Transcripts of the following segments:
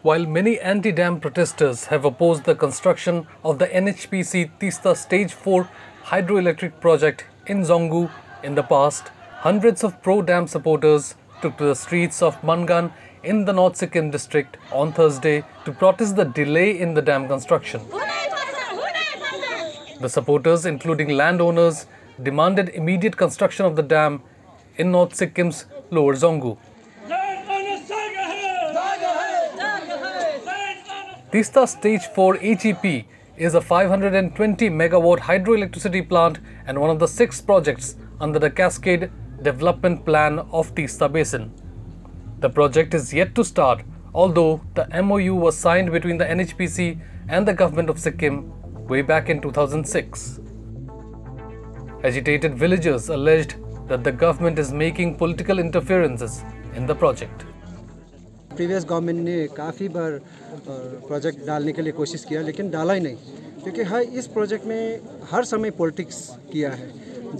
While many anti-dam protesters have opposed the construction of the NHPC Tista Stage 4 hydroelectric project in Zongu in the past, hundreds of pro-dam supporters took to the streets of Mangan in the North Sikkim district on Thursday to protest the delay in the dam construction. The supporters, including landowners, demanded immediate construction of the dam in North Sikkim's Lower Zongu. Tista Stage 4 HEP is a 520 megawatt hydroelectricity plant and one of the 6 projects under the Cascade Development Plan of Tista Basin. The project is yet to start, although the MOU was signed between the NHPC and the government of Sikkim way back in 2006. Agitated villagers alleged that the government is making political interferences in the project. Previous government ने काफ़ी बार project डालने के लिए कोशिश किया लेकिन डाला ही नहीं, क्योंकि इस प्रोजेक्ट में हर समय पॉलिटिक्स किया है।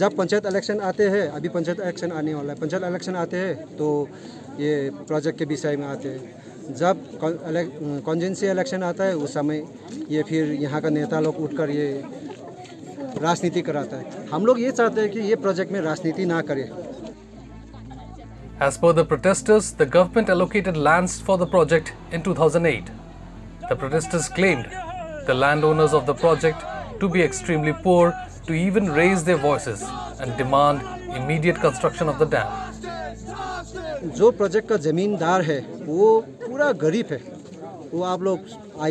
जब पंचायत इलेक्शन आते हैं, अभी पंचायत इलेक्शन आने वाला है, पंचायत इलेक्शन आते हैं तो ये प्रोजेक्ट के विषय में आते हैं। जब कॉन्जेंसी इलेक्शन आता है उस समय ये फिर यहाँ का नेता लोग उठकर ये राजनीति कराता है। हम लोग ये चाहते हैं कि ये प्रोजेक्ट में राजनीति ना करे। As per the protesters, the government allocated lands for the project in 2008. The protesters claimed the landowners of the project to be extremely poor to even raise their voices and demand immediate construction of the dam. जो project का ज़मींदार है वो पूरा गरीब है, वो आप लोग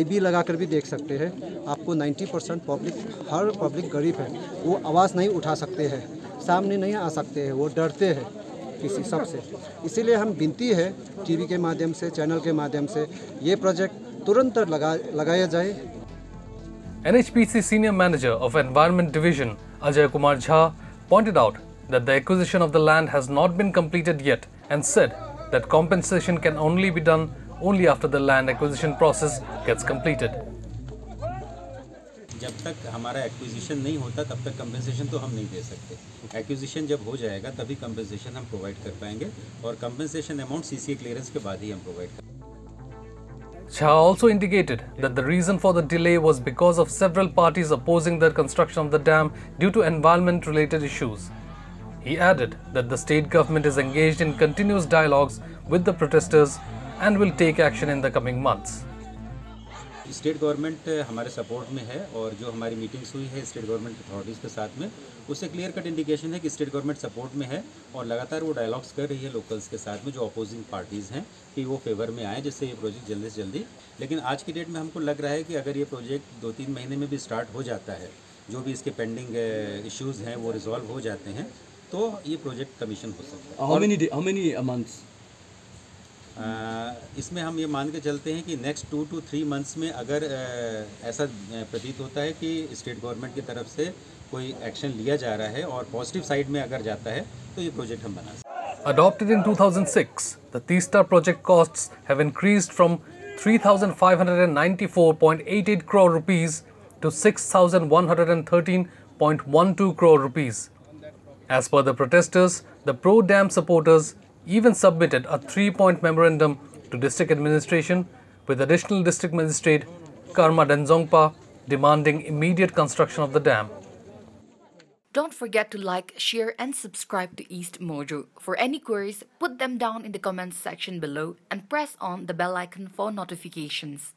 IB लगाकर भी देख सकते हैं। आपको 90% हर पब्लिक गरीब है, वो आवाज़ नहीं उठा सकते हैं, सामने नहीं आ सकते हैं, वो डरते हैं किसी सबसे। इसीलिए हम विनती है टीवी के माध्यम से, चैनल के माध्यम से ये प्रोजेक्ट तुरंत लगाया जाए। NHPC Senior Manager of Environment Division Ajay Kumar Jha pointed out that the acquisition of the land has not been completed yet and said that compensation can only be done only after the land acquisition process gets completed. जब तक हमारा acquisition नहीं होता तब तक compensation तो हम नहीं दे सकते। एक्विजिशन जब हो जाएगा तभी कंपनसेशन हम प्रोवाइड कर पाएंगे और कंपनसेशन अमाउंट CCA क्लियरेंस के बाद ही हम प्रोवाइड करेंगे। Jha also indicated that the reason for the delay was because of several parties opposing the construction of the dam due to environment-related issues. He added that the state government is engaged in continuous dialogues with the protesters and will take action in the coming months. State government हमारे support में है और जो हमारी meetings हुई है state government authorities के साथ में, उससे क्लियर कट इंडिकेशन है कि स्टेट गवर्नमेंट सपोर्ट में है और लगातार वो डायलॉग्स कर रही है लोकल्स के साथ में जो अपोजिंग पार्टीज़ हैं कि वो फेवर में आए जिससे ये प्रोजेक्ट जल्दी से जल्दी। लेकिन आज की डेट में हमको लग रहा है कि अगर ये प्रोजेक्ट 2-3 महीने में भी स्टार्ट हो जाता है, जो भी इसके पेंडिंग इश्यूज़ हैं वो रिजॉल्व हो जाते हैं तो ये प्रोजेक्ट कमीशन हो सकता है। How many months? इसमें हम ये मान के चलते हैं कि नेक्स्ट 2 to 3 मंथ्स में अगर ऐसा प्रतीत होता है कि स्टेट गवर्नमेंट की तरफ से कोई एक्शन लिया जा रहा है और पॉजिटिव साइड में अगर जाता है तो ये प्रोजेक्ट हम बना सकते हैं। Adopted in 2006, the Tista project costs have increased from 3,594.88 crore rupees to 6,113.12 crore rupees. As per the protesters, the pro-dam supporters even submitted a 3-point memorandum to district administration with additional district magistrate Karma Denzongpa demanding immediate construction of the dam. Don't forget to like, share and subscribe to East Mojo. For any queries, put them down in the comments section below and press on the bell icon for notifications.